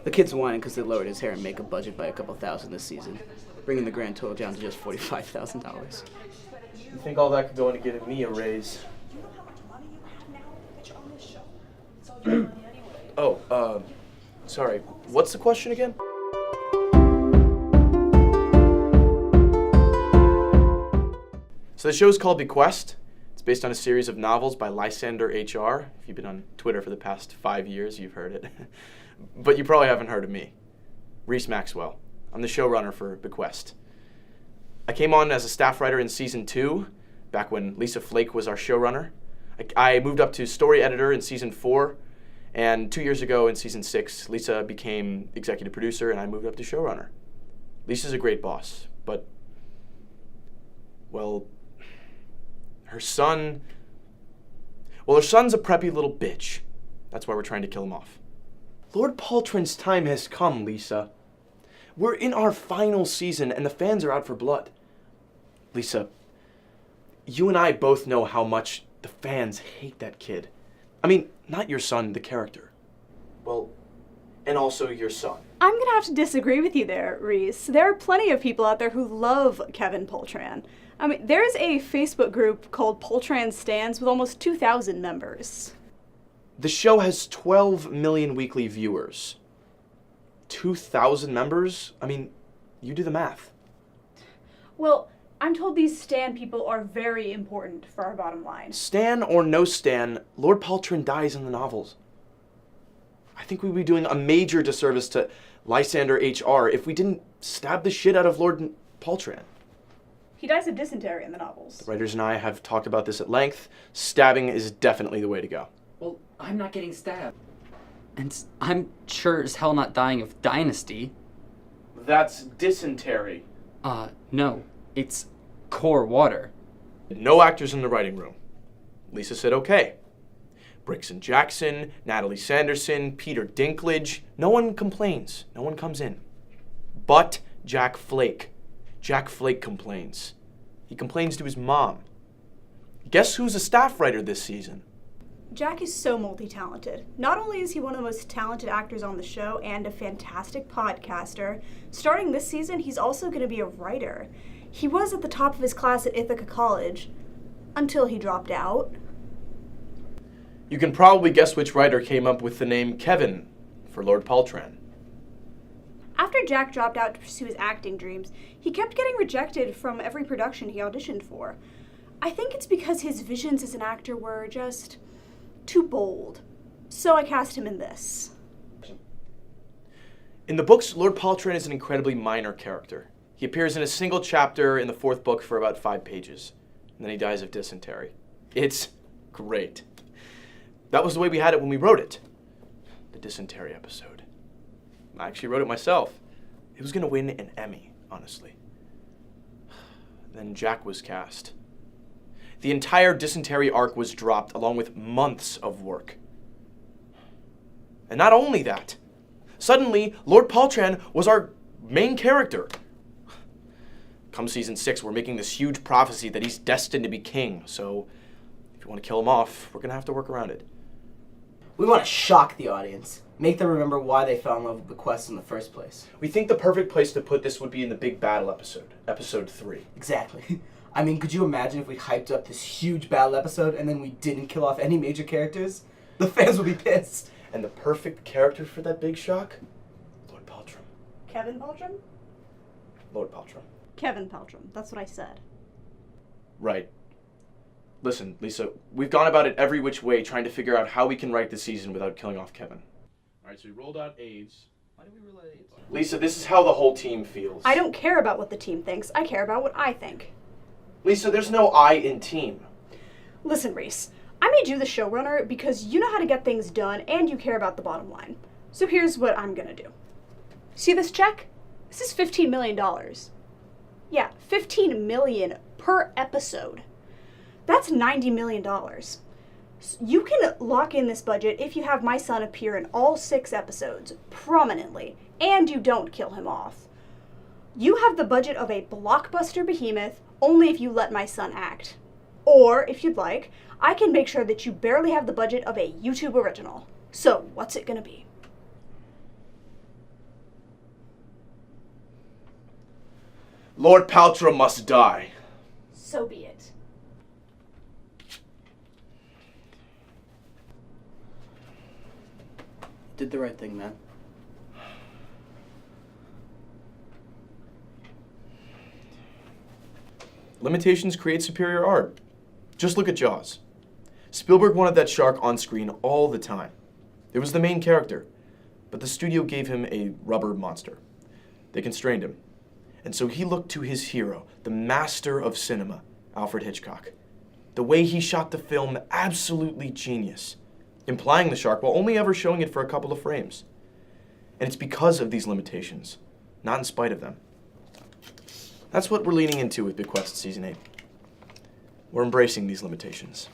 The kid's whining because they lowered his hair and makeup budget by a couple thousand this season, bringing the grand total down to just $45,000. You think all that could go into getting me a raise? Sorry. What's the question again? So the show is called Bequest. It's based on a series of novels by Lysander H.R. If you've been on Twitter for the past 5 years, you've heard it. But you probably haven't heard of me. Reese Maxwell. I'm the showrunner for Bequest. I came on as a staff writer in season 2, back when Lisa Flake was our showrunner. I moved up to story editor in season 4, and 2 years ago in season 6, Lisa became executive producer and I moved up to showrunner. Lisa's a great boss, but, well, her son's a preppy little bitch. That's why we're trying to kill him off. Lord Paltrin's time has come, Lisa. We're in our final season and the fans are out for blood. Lisa, you and I both know how much the fans hate that kid. I mean, not your son, the character. Well, and also your son. I'm gonna have to disagree with you there, Reese. There are plenty of people out there who love Kevin Poltran. I mean, there's a Facebook group called Poltran Stans with almost 2,000 members. The show has 12 million weekly viewers. 2,000 members? I mean, you do the math. Well, I'm told these Stan people are very important for our bottom line. Stan or no Stan, Lord Paltrin dies in the novels. I think we'd be doing a major disservice to Lysander H.R. if we didn't stab the shit out of Lord Paltrin. He dies of dysentery in the novels. The writers and I have talked about this at length. Stabbing is definitely the way to go. Well, I'm not getting stabbed. And I'm sure as hell not dying of dynasty. That's dysentery. No. It's core water. No actors in the writing room. Lisa said okay. Brixton Jackson, Natalie Sanderson, Peter Dinklage. No one complains. No one comes in. But Jack Flake. Jack Flake complains. He complains to his mom. Guess who's a staff writer this season? Jack is so multi-talented. Not only is he one of the most talented actors on the show and a fantastic podcaster, starting this season, he's also going to be a writer. He was at the top of his class at Ithaca College, until he dropped out. You can probably guess which writer came up with the name Kevin for Lord Paltran. After Jack dropped out to pursue his acting dreams, he kept getting rejected from every production he auditioned for. I think it's because his visions as an actor were just too bold. So I cast him in this. In the books, Lord Paltran is an incredibly minor character. He appears in a single chapter in the 4th book for about 5 pages, and then he dies of dysentery. It's great. That was the way we had it when we wrote it. The dysentery episode. I actually wrote it myself. It was going to win an Emmy, honestly. Then Jack was cast. The entire dysentery arc was dropped, along with months of work. And not only that, suddenly, Lord Paltran was our main character. Come season 6, we're making this huge prophecy that he's destined to be king, so if you want to kill him off, we're going to have to work around it. We want to shock the audience. Make them remember why they fell in love with Bequest in the first place. We think the perfect place to put this would be in the big battle episode, episode 3. Exactly. I mean, could you imagine if we hyped up this huge battle episode and then we didn't kill off any major characters? The fans would be pissed. And the perfect character for that big shock? Lord Paltrin. Kevin Poltran? Lord Paltrin. Kevin Poltran. That's what I said. Right. Listen, Lisa, we've gone about it every which way trying to figure out how we can write the season without killing off Kevin. Alright, so we rolled out AIDS. Why did we roll out AIDS? Lisa, this is how the whole team feels. I don't care about what the team thinks. I care about what I think. Lisa, there's no I in team. Listen, Reese. I made you the showrunner because you know how to get things done and you care about the bottom line. So here's what I'm gonna do. See this check? This is $15 million. Yeah, $15 million per episode. That's $90 million. You can lock in this budget if you have my son appear in all 6 episodes, prominently, and you don't kill him off. You have the budget of a blockbuster behemoth only if you let my son act. Or, if you'd like, I can make sure that you barely have the budget of a YouTube original. So, what's it gonna be? Lord Paltrow must die. So be it. Did the right thing, man. Limitations create superior art. Just look at Jaws. Spielberg wanted that shark on screen all the time. It was the main character, but the studio gave him a rubber monster. They constrained him. And so he looked to his hero, the master of cinema, Alfred Hitchcock. The way he shot the film, absolutely genius, implying the shark while only ever showing it for a couple of frames. And it's because of these limitations, not in spite of them. That's what we're leaning into with Bequest Season 8. We're embracing these limitations.